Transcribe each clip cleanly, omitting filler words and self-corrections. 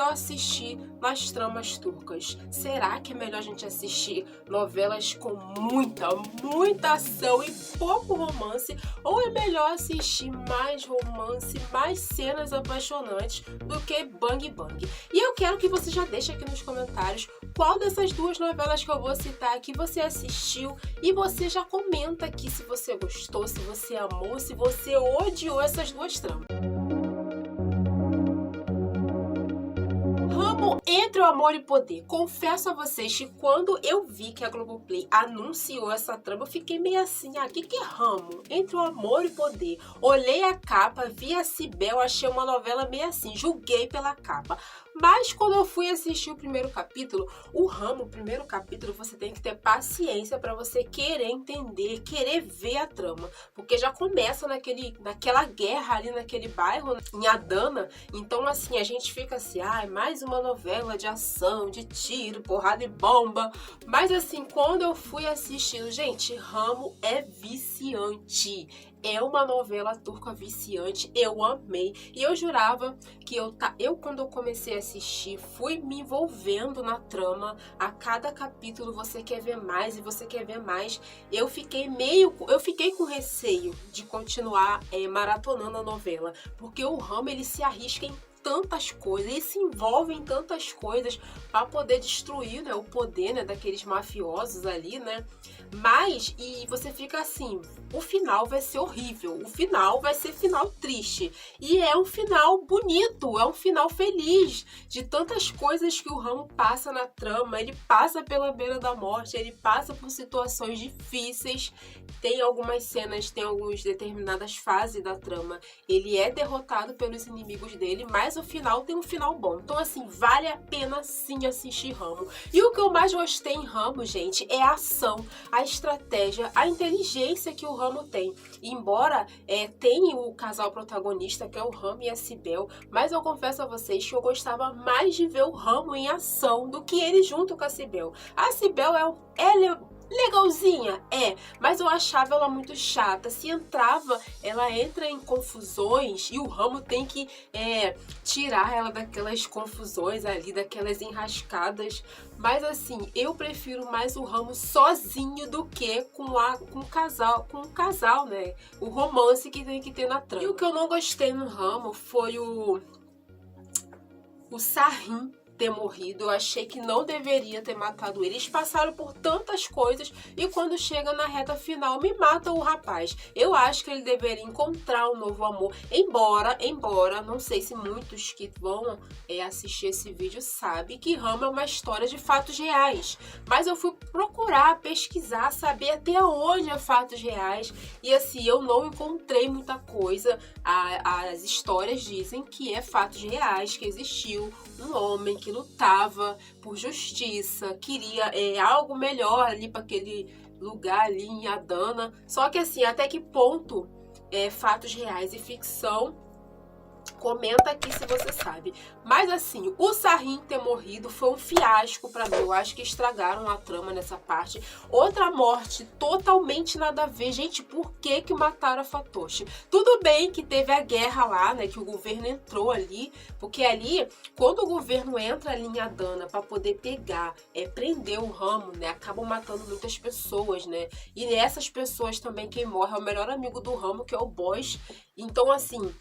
melhor assistir nas tramas turcas? Será que é melhor a gente assistir novelas com muita ação e pouco romance? Ou é melhor assistir mais romance, mais cenas apaixonantes do que bang bang? E eu quero que você já deixe aqui nos comentários qual dessas duas novelas que eu vou citar aqui você assistiu, e você já comenta aqui se você gostou, se você amou, se você odiou essas duas tramas. Ramo Entre o Amor e o Poder. Confesso a vocês que quando eu vi que a Globoplay anunciou essa trama, eu fiquei meio assim, que é Ramo Entre o Amor e o Poder? Olhei a capa, vi a Cybele, achei uma novela meio assim, julguei pela capa. Mas quando eu fui assistir o primeiro capítulo, o primeiro capítulo, você tem que ter paciência para você querer entender, querer ver a trama. Porque já começa naquela guerra ali naquele bairro, em Adana. Então assim, a gente fica assim, mais uma novela de ação, de tiro, porrada e bomba. Mas assim, quando eu fui assistindo, gente, Ramo é viciante. É uma novela turca viciante, eu amei. E eu jurava que eu quando eu comecei a assistir, fui me envolvendo na trama. A cada capítulo você quer ver mais e você quer ver mais. Eu fiquei com receio de continuar maratonando a novela, porque o Ramo, ele se arrisca em tantas coisas, ele se envolve em tantas coisas para poder destruir, né, o poder, né, daqueles mafiosos ali, né? Mas, e você fica assim, o final vai ser horrível, o final vai ser final triste, e é um final bonito, é um final feliz, de tantas coisas que o Ramo passa na trama. Ele passa pela beira da morte, ele passa por situações difíceis, tem algumas cenas, tem algumas determinadas fases da trama, ele é derrotado pelos inimigos dele, mas o final tem um final bom. Então assim, vale a pena sim assistir Ramo. E o que eu mais gostei em Ramo, gente, é a ação, a estratégia, a inteligência que o Ramo tem. E embora tenha o casal protagonista, que é o Ramo e a Cybele, mas eu confesso a vocês que eu gostava mais de ver o Ramo em ação do que ele junto com a Cybele. A Cybele ela é legalzinha, mas eu achava ela muito chata. Se ela entra em confusões e o Ramo tem que tirar ela daquelas confusões ali, daquelas enrascadas. Mas assim, eu prefiro mais o Ramo sozinho do que com o casal, né? O romance que tem que ter na trama. E o que eu não gostei no Ramo foi o Sarrin ter morrido. Eu achei que não deveria ter matado ele. Eles passaram por tantas coisas e quando chega na reta final me mata o rapaz. Eu acho que ele deveria encontrar um novo amor, embora não sei se muitos que vão assistir esse vídeo sabem que Ramo é uma história de fatos reais, mas eu fui procurar, pesquisar, saber até onde é fatos reais, e assim, eu não encontrei muita coisa. As histórias dizem que é fatos reais, que existiu um homem que lutava por justiça, queria algo melhor ali para aquele lugar ali em Adana. Só que assim, até que ponto fatos reais e ficção? Comenta aqui se você sabe. Mas assim, o Sarrin ter morrido foi um fiasco pra mim. Eu acho que estragaram a trama nessa parte. Outra morte totalmente nada a ver. Gente, por que mataram a Fatoshi? Tudo bem que teve a guerra lá, né? Que o governo entrou ali. Porque ali, quando o governo entra ali em Adana pra poder pegar, prender o Ramo, né? Acabam matando muitas pessoas, né? E essas pessoas também, quem morre é o melhor amigo do Ramo, que é o Boss. Então assim,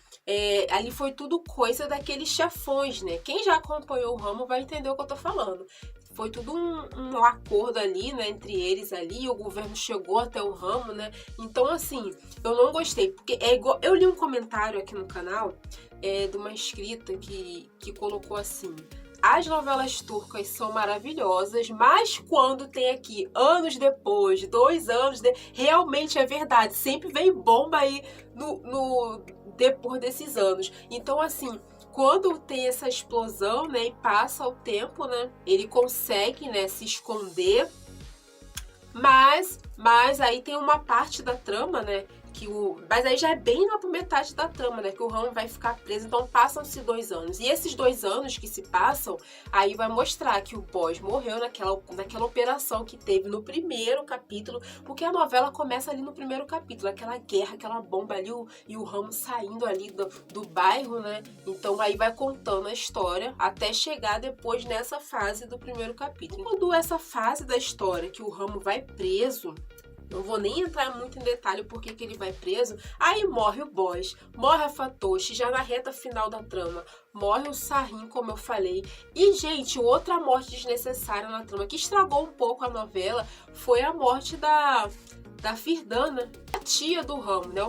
ali foi tudo coisa daqueles chefões, né? Quem já acompanhou o Ramo vai entender o que eu tô falando. Foi tudo um acordo ali, né, entre eles ali, o governo chegou até o Ramo, né? Então, assim, eu não gostei, porque igual, eu li um comentário aqui no canal de uma inscrita que colocou assim: as novelas turcas são maravilhosas, mas quando tem aqui anos depois, 2 anos, realmente é verdade, sempre vem bomba aí depois desses anos. Então assim, quando tem essa explosão, né, e passa o tempo, né, ele consegue, né, se esconder, mas aí tem uma parte da trama, né, Mas aí já é bem na metade da trama, né? Que o Ramo vai ficar preso, então passam-se 2 anos. E esses 2 anos que se passam, aí vai mostrar que o Boss morreu naquela operação que teve no primeiro capítulo, porque a novela começa ali no primeiro capítulo, aquela guerra, aquela bomba ali, e o Ramo saindo ali do bairro, né? Então aí vai contando a história até chegar depois nessa fase do primeiro capítulo. Quando essa fase da história que o Ramo vai preso, não vou nem entrar muito em detalhe porque que ele vai preso. Aí morre o Boss, morre a Fatoshi, já na reta final da trama. Morre o Sarin, como eu falei. E, gente, outra morte desnecessária na trama que estragou um pouco a novela foi a morte da Firdana, a tia do Ramo, né?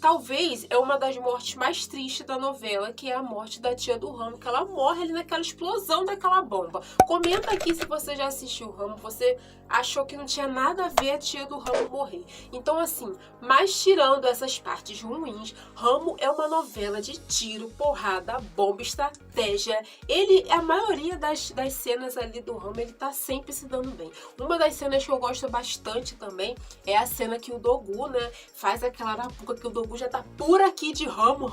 Talvez é uma das mortes mais tristes da novela, que é a morte da tia do Ramo, que ela morre ali naquela explosão daquela bomba. Comenta aqui se você já assistiu o Ramo, você achou que não tinha nada a ver a tia do Ramo morrer. Então, assim, mas tirando essas partes ruins, Ramo é uma novela de tiro, porrada, bomba, estratégia. A maioria das cenas ali do Ramo, ele tá sempre se dando bem. Uma das cenas que eu gosto bastante também é a cena que o Dogu, né, faz aquela arapuca, que o Dogu já tá por aqui de Ramo,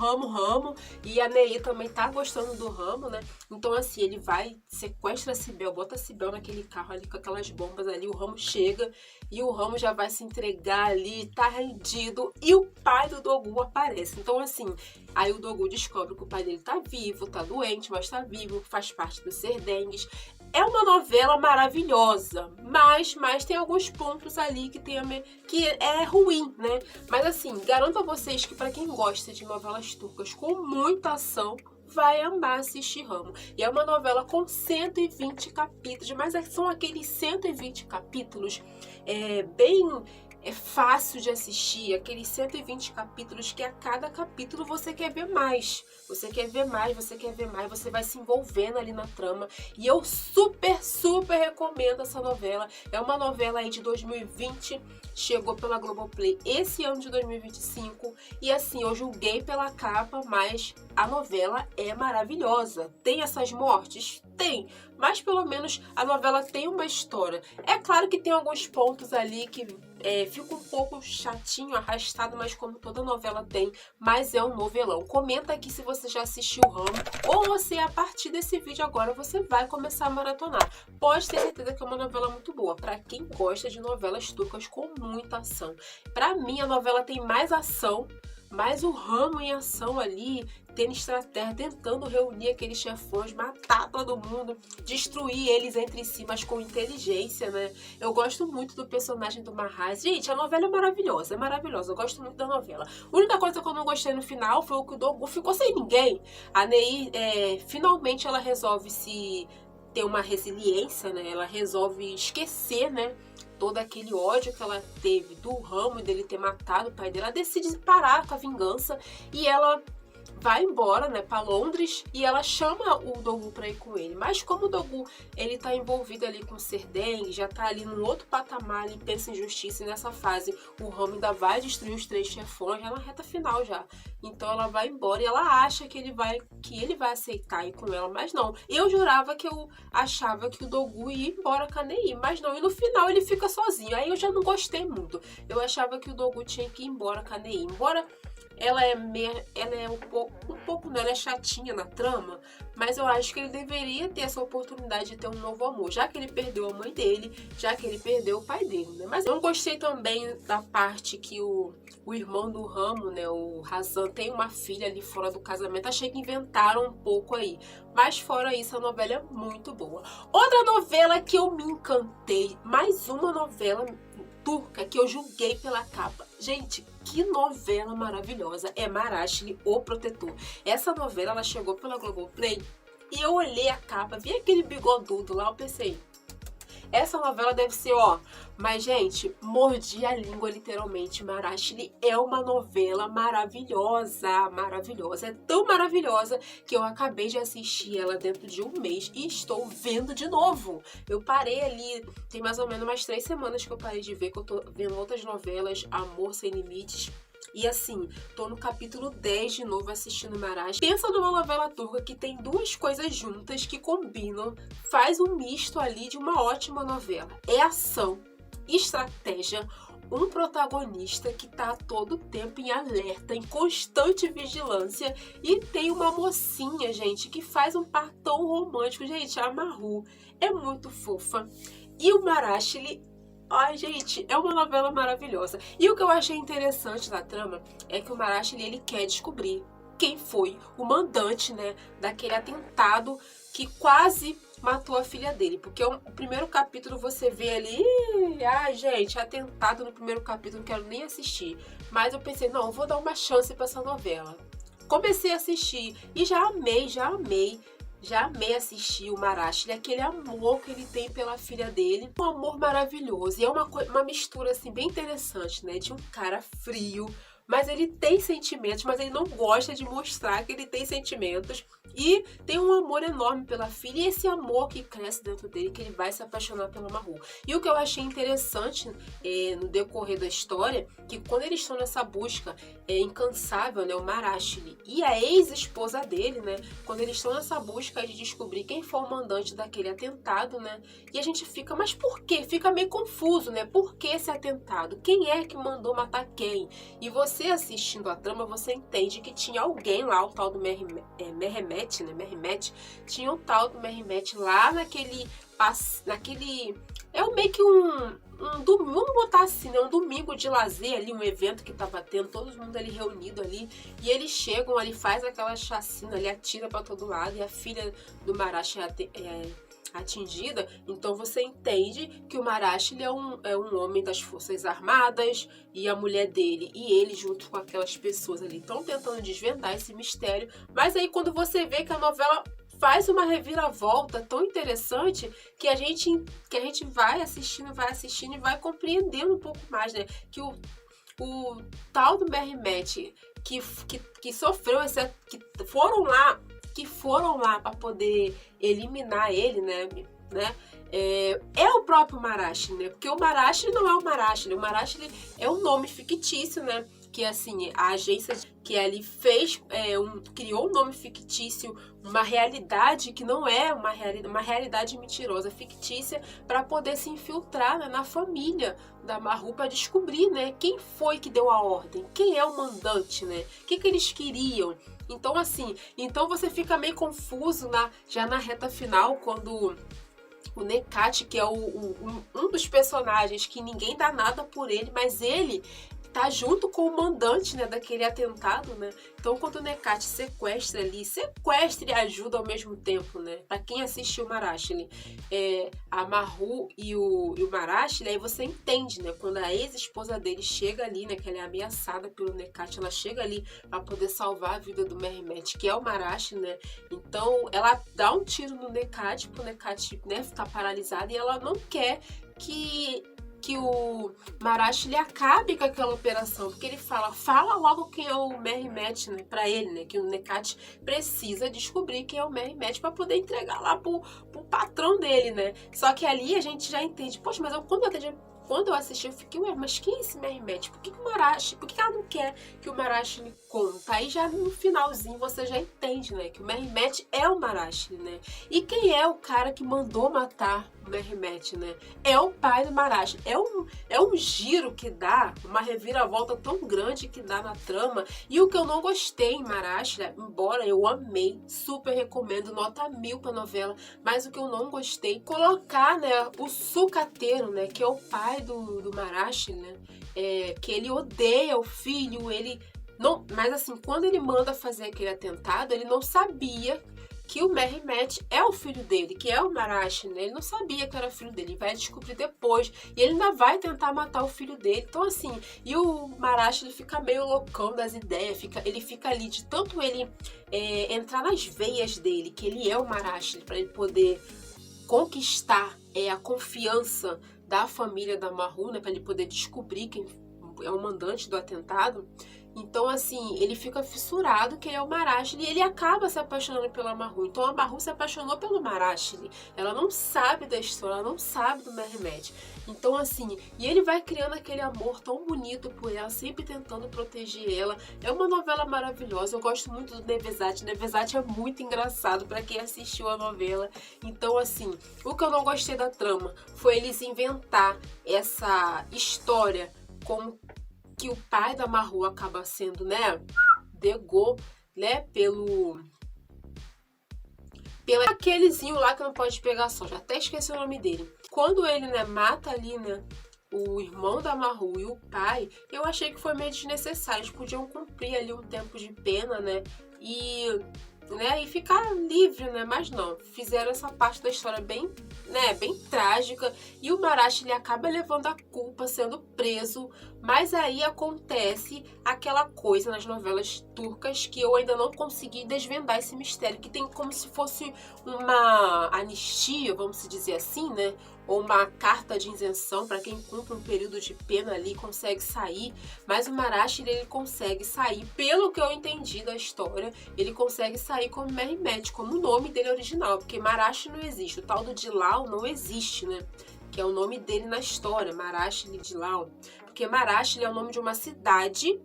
e a Nei também tá gostando do Ramo, né? Então, assim, ele vai, sequestra a Cibel, bota a Cibel naquele carro ali com aquelas bombas ali, o Ramo chega e o Ramo já vai se entregar ali, tá rendido, e o pai do Dogu aparece. Então, assim, aí o Dogu descobre que o pai dele tá vivo, tá doente, mas tá vivo, faz parte dos Serdengues. É uma novela maravilhosa, mas tem alguns pontos ali que é ruim, né? Mas assim, garanto a vocês que para quem gosta de novelas turcas com muita ação, vai amar assistir Ramo. E é uma novela com 120 capítulos, mas são aqueles 120 capítulos bem fácil de assistir, aqueles 120 capítulos que a cada capítulo você quer ver mais. Você quer ver mais, você vai se envolvendo ali na trama. E eu super recomendo essa novela. É uma novela aí de 2020, chegou pela Globoplay esse ano de 2025. E assim, eu julguei pela capa, mas a novela é maravilhosa. Tem essas mortes? Tem, mas pelo menos a novela tem uma história. É claro que tem alguns pontos ali que fica um pouco chatinho, arrastado, mas como toda novela tem, mas é um novelão. Comenta aqui se você já assistiu o Ramo, ou você, a partir desse vídeo agora, você vai começar a maratonar. Pode ter certeza que é uma novela muito boa, para quem gosta de novelas turcas com muita ação. Para mim, a novela tem mais ação, mas o Ramo em ação ali, tendo estratégia, tentando reunir aqueles chefões, matar todo mundo, destruir eles entre si, mas com inteligência, né? Eu gosto muito do personagem do Mahaz. Gente, a novela é maravilhosa, eu gosto muito da novela. A única coisa que eu não gostei no final foi que o Dogu ficou sem ninguém. A Nei, finalmente ela resolve ter uma resiliência, né? Ela resolve esquecer, né, todo aquele ódio que ela teve do Ramo e dele ter matado o pai dela. Ela decide parar com a vingança e ela vai embora, né, para Londres, e ela chama o Dogu para ir com ele. Mas como o Dogu, ele tá envolvido ali com o Serdengue, já tá ali num outro patamar, ele pensa em justiça, e nessa fase o Ramo ainda vai destruir os 3 chefões, já na reta final já. Então ela vai embora e ela acha que ele vai aceitar ir com ela, mas não. Eu jurava que eu achava que o Dogu ia embora com a Nei, mas não. E no final ele fica sozinho. Aí eu já não gostei muito. Eu achava que o Dogu tinha que ir embora com a Nei. Embora ela é um pouco, né, ela é chatinha na trama, mas eu acho que ele deveria ter essa oportunidade de ter um novo amor, já que ele perdeu a mãe dele, já que ele perdeu o pai dele, né? Mas eu não gostei também da parte que o irmão do Ramo, né, o Hazan, tem uma filha ali fora do casamento. Achei que inventaram um pouco aí, mas fora isso, a novela é muito boa. Outra novela que eu me encantei, mais uma novela turca que eu julguei pela capa. Gente, que novela maravilhosa, é Maraşlı, O Protetor. Essa novela, ela chegou pela Globoplay e eu olhei a capa, vi aquele bigodudo lá, eu pensei, essa novela deve ser, ó. Mas, gente, mordi a língua literalmente. Maraşlı é uma novela maravilhosa, maravilhosa. É tão maravilhosa que eu acabei de assistir ela dentro de um mês e estou vendo de novo. Eu parei ali, tem mais ou menos umas 3 semanas que eu parei de ver, que eu tô vendo outras novelas, Amor Sem Limites. E assim, tô no capítulo 10 de novo assistindo Maraşlı. Pensa numa novela turca que tem 2 coisas juntas que combinam, faz um misto ali de uma ótima novela. É ação, estratégia, um protagonista que tá a todo tempo em alerta, em constante vigilância, e tem uma mocinha, gente, que faz um par tão romântico. Gente, a Maru é muito fofa. E o Marashli, ai, gente, é uma novela maravilhosa. E o que eu achei interessante na trama é que o Marashli, ele quer descobrir quem foi o mandante, né, daquele atentado que quase matou a filha dele. Porque o primeiro capítulo você vê ali, ai, gente, atentado no primeiro capítulo, não quero nem assistir. Mas eu pensei, não, vou dar uma chance para essa novela. Comecei a assistir e já amei assistir o Marashli, aquele amor que ele tem pela filha dele, um amor maravilhoso. E é uma mistura assim bem interessante, né, de um cara frio, mas ele tem sentimentos, mas ele não gosta de mostrar que ele tem sentimentos. E tem um amor enorme pela filha, e esse amor que cresce dentro dele, que ele vai se apaixonar pela Maru. E o que eu achei interessante no decorrer da história, que quando eles estão nessa busca incansável, né, o Marashli e a ex-esposa dele, né, quando eles estão nessa busca de descobrir quem foi o mandante daquele atentado, né, e a gente fica, mas por quê? Fica meio confuso, né, por que esse atentado? Quem é que mandou matar quem? E você assistindo a trama, você entende que tinha alguém lá, o tal do Mehmet, né? Mehmet, tinha um tal do Mehmet lá naquele meio que um domingo, vamos botar assim, né? Um domingo de lazer ali, um evento que tava tendo, todo mundo ali reunido ali, e eles chegam ali, faz aquela chacina ali, atira pra todo lado, e a filha do Marashi atingida. Então você entende que o Marashli é um homem das Forças Armadas, e a mulher dele e ele junto com aquelas pessoas ali estão tentando desvendar esse mistério. Mas aí quando você vê que a novela faz uma reviravolta tão interessante, que a gente vai assistindo e vai compreendendo um pouco mais, né? Que o tal do Mehmet que sofreu que foram lá para poder eliminar ele, né? É o próprio Marashli, né? Porque o Marashli não é o Marashli. O Marashli é um nome fictício, né? Que assim, a agência que ali fez, criou um nome fictício, uma realidade que não é uma realidade mentirosa, fictícia, para poder se infiltrar, né, na família da Maru, para descobrir, né, quem foi que deu a ordem, quem é o mandante, né, o que eles queriam. Então assim, você fica meio confuso já na reta final, quando o Necat, que é um dos personagens que ninguém dá nada por ele, mas ele tá junto com o mandante, né, daquele atentado, né? Então, quando o Necat sequestra e ajuda ao mesmo tempo, né? Pra quem assistiu o Marashli, a Maru e o Marashli, aí você entende, né? Quando a ex-esposa dele chega ali, né, que ela é ameaçada pelo Necat, ela chega ali pra poder salvar a vida do Mehmet, que é o Marashli, né? Então, ela dá um tiro no Necat, pro Necat, né, ficar paralisado, e ela não quer que o Marashli acabe com aquela operação, porque ele fala logo quem é o Mehmet, né, pra ele, né, que o Necat precisa descobrir quem é o Mehmet para poder entregar lá pro patrão dele, né. Só que ali a gente já entende, poxa, mas quando eu assisti, eu fiquei, ué, mas quem é esse Mehmet? Por que ela não quer que o Marashli conta? Aí já no finalzinho você já entende, né, que o Mehmet é o Marashli, né. E quem é o cara que mandou matar o Mehmet, né? É o pai do Marashli. É um giro que dá, uma reviravolta tão grande que dá na trama. E o que eu não gostei em Marashli, embora eu amei, super recomendo, nota 1000 pra novela, mas o que eu não gostei, colocar, né, o sucateiro, né, que é o pai do Marashli, né, que ele odeia o filho, ele não, mas assim, quando ele manda fazer aquele atentado, ele não sabia que o Mehmet é o filho dele, que é o Marashli, né? Ele não sabia que era filho dele, ele vai descobrir depois, e ele ainda vai tentar matar o filho dele. Então assim, e o Marashli fica meio loucão das ideias, ele fica ali, de tanto ele entrar nas veias dele, que ele é o Marashli, para ele poder conquistar a confiança da família da Maru, né? Para ele poder descobrir quem é o mandante do atentado. Então, assim, ele fica fissurado que ele é o Marashli, e ele acaba se apaixonando pela Maru. Então, a Maru se apaixonou pelo Marashli. Ela não sabe da história, ela não sabe do Mehmet. Então, assim, e ele vai criando aquele amor tão bonito por ela, sempre tentando proteger ela. É uma novela maravilhosa. Eu gosto muito do Nevzat. Nevzat é muito engraçado para quem assistiu a novela. Então, assim, o que eu não gostei da trama foi eles inventar essa história como que o pai da Maru acaba sendo, né, Degô, né, pelo aquelezinho lá que não pode pegar sol, já até esqueci o nome dele. Quando ele, né, mata ali, né, o irmão da Maru e o pai, eu achei que foi meio desnecessário. Eles podiam cumprir ali um tempo de pena, né, e ficar livre, né, mas não. Fizeram essa parte da história bem, né, bem trágica, e o Marashi ele acaba levando a culpa, sendo preso, mas aí acontece aquela coisa nas novelas turcas que eu ainda não consegui desvendar esse mistério, que tem como se fosse uma anistia, vamos dizer assim, né, ou uma carta de isenção para quem cumpre um período de pena ali, consegue sair, mas o Marashi ele consegue sair, pelo que eu entendi da história, ele consegue sair como Mehmet, como o nome dele original, porque Marashi não existe, o tal do Dilal não existe, né? Que é o nome dele na história, Marashi Dilal, porque Marashi é o nome de uma cidade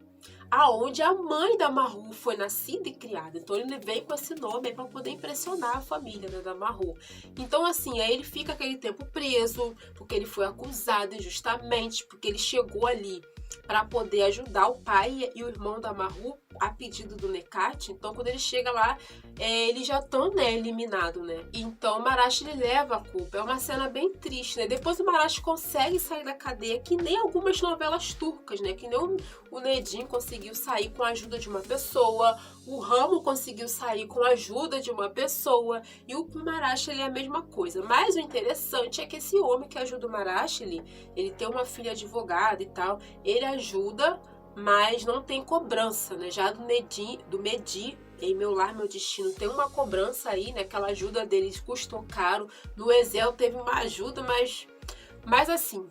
aonde a mãe da Maru foi nascida e criada. Então ele vem com esse nome para poder impressionar a família, né, da Maru. Então assim, aí ele fica aquele tempo preso, porque ele foi acusado injustamente, porque ele chegou ali para poder ajudar o pai e o irmão da Maru a pedido do Necat. Então quando ele chega lá, eles já estão, né, eliminados, né? Então o Marashi ele leva a culpa. É uma cena bem triste, né? Depois o Marashi consegue sair da cadeia, que nem algumas novelas turcas, né? Que nem o Nedim conseguiu sair com a ajuda de uma pessoa, o Ramo conseguiu sair com a ajuda de uma pessoa, e o Marashi ele é a mesma coisa. Mas o interessante é que esse homem que ajuda o Marashi, ele tem uma filha advogada e tal, ele ajuda, mas não tem cobrança, né? Já do Mehdi, em Meu Lar, Meu Destino, tem uma cobrança aí, né? Aquela ajuda deles custou caro. No Ezel teve uma ajuda, mas assim,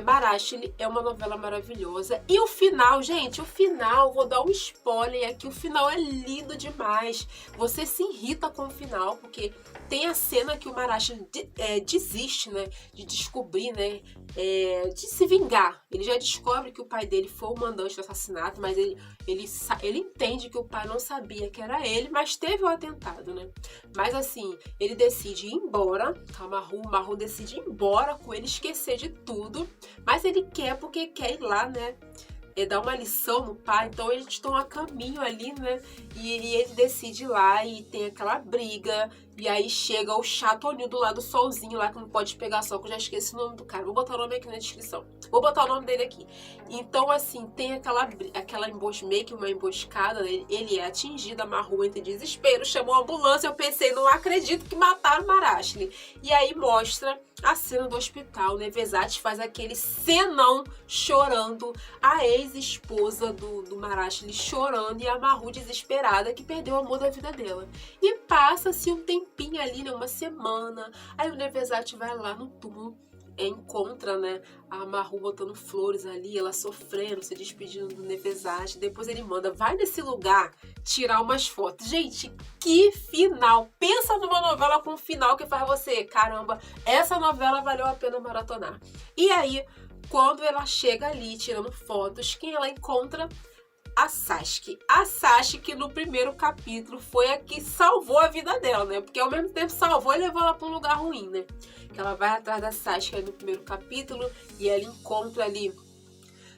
Marashi é uma novela maravilhosa. E o final, gente, vou dar um spoiler aqui, o final é lindo demais. Você se irrita com o final, porque tem a cena que o Marashi desiste, né, de descobrir, né, de se vingar. Ele já descobre que o pai dele foi o mandante do assassinato, mas ele entende que o pai não sabia que era ele, mas teve o atentado, né. Mas assim, ele decide ir embora, a Maru decide ir embora com ele, esquecer de tudo, mas ele quer porque quer ir lá, né, dar uma lição no pai. Então eles estão a caminho ali, né, e ele decide ir lá e tem aquela briga, e aí chega o chato do lado do solzinho lá, que não pode pegar sol, que eu já esqueci o nome do cara, vou botar o nome aqui na descrição, vou botar o nome dele aqui. Então assim, tem aquela meio que uma emboscada, né? Ele é atingido, a Maru entra em desespero, chamou a ambulância, eu pensei, não acredito que mataram o Marashi. E aí mostra a cena do hospital, né? Nevesat faz aquele cenão chorando, a ex-esposa do Marashi chorando, e a Maru desesperada que perdeu o amor da vida dela. E passa-se um tempinho ali, né? Uma semana, aí o Nevesat vai lá no túmulo, encontra, né, a Maru botando flores ali, ela sofrendo, se despedindo do Nevesat. Depois ele manda, vai nesse lugar tirar umas fotos. Gente, que final! Pensa numa novela com um final que faz você, caramba, essa novela valeu a pena maratonar. E aí, quando ela chega ali tirando fotos, quem ela encontra? A Sasuke. A Sasuke, no primeiro capítulo, foi a que salvou a vida dela, né? Porque ao mesmo tempo salvou e levou ela para um lugar ruim, né? Que ela vai atrás da Sasuke no primeiro capítulo e ela encontra ali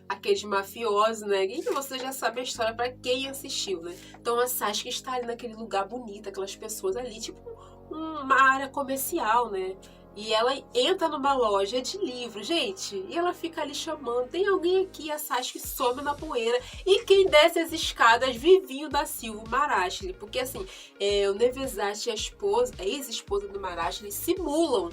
aqueles mafiosos, né? E você já sabe a história para quem assistiu, né? Então a Sasuke está ali naquele lugar bonito, aquelas pessoas ali, tipo uma área comercial, né? E ela entra numa loja de livros, gente, e ela fica ali chamando, tem alguém aqui, a Sasuke some na poeira, e quem desce as escadas, Vivinho da Silva, o Marashi, porque assim, o Nevesat e a ex-esposa do Marashi, simulam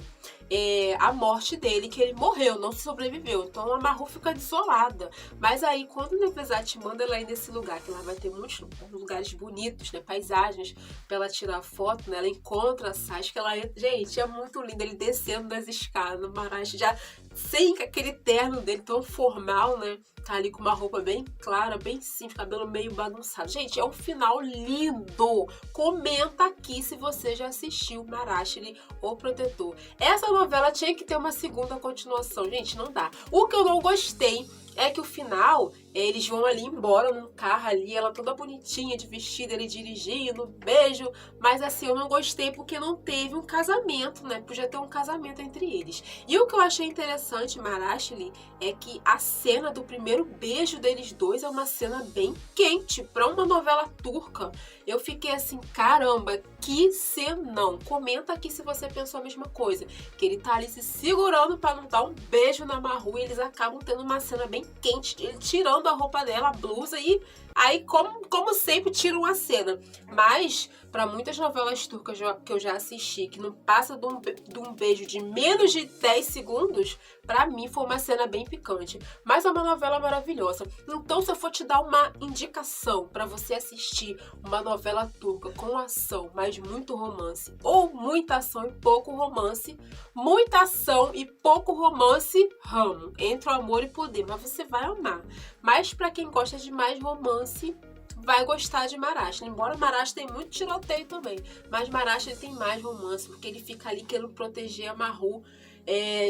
a morte dele, que ele morreu, não sobreviveu. Então a Maru fica desolada. Mas aí, quando o Nevesat manda ela ir nesse lugar, que ela vai ter muitos lugares bonitos, né, paisagens, pra ela tirar foto, né, ela encontra a Sasuke, ela entra. Gente, é muito lindo ele descendo das escadas, o Marashi já sem aquele terno dele tão formal, né, tá ali com uma roupa bem clara, bem simples, cabelo meio bagunçado. Gente, é um final lindo. Comenta aqui se você já assistiu Marashi, O Protetor. Essa novela tinha que ter uma segunda continuação, gente, não dá. O que eu não gostei é que o final, eles vão ali embora num carro ali, ela toda bonitinha de vestido, ele dirigindo, beijo, mas assim, eu não gostei porque não teve um casamento, né? Podia ter um casamento entre eles. E o que eu achei interessante interessante, Marashli, é que a cena do primeiro beijo deles dois é uma cena bem quente para uma novela turca. Eu fiquei assim, caramba, que cenão. Comenta aqui se você pensou a mesma coisa, que ele tá ali se segurando para não dar um beijo na Mahur e eles acabam tendo uma cena bem quente, ele tirando a roupa dela, a blusa, e aí, como sempre, tiram a cena. Mas, para muitas novelas turcas que eu já assisti, que não passa de um beijo de menos de 10 segundos, para mim foi uma cena bem picante. Mas é uma novela maravilhosa. Então, se eu for te dar uma indicação para você assistir uma novela turca com ação, mas muito romance, ou muita ação e pouco romance, muita ação e pouco romance, ramo, entre o amor e poder, mas você vai amar. Mas para quem gosta de mais romance, vai gostar de Marashli. Embora Marashli tem muito tiroteio também, mas Marashli tem mais romance, porque ele fica ali querendo proteger a Mahur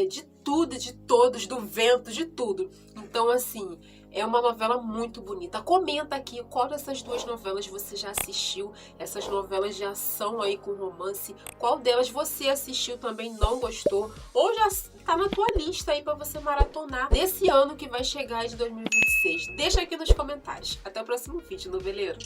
de tudo, de todos, do vento, de tudo. Então, assim, é uma novela muito bonita. Comenta aqui qual dessas duas novelas você já assistiu, essas novelas de ação aí com romance, qual delas você assistiu também, não gostou, ou já tá na tua lista aí pra você maratonar nesse ano que vai chegar de 2026. Deixa aqui nos comentários. Até o próximo vídeo, noveleiro!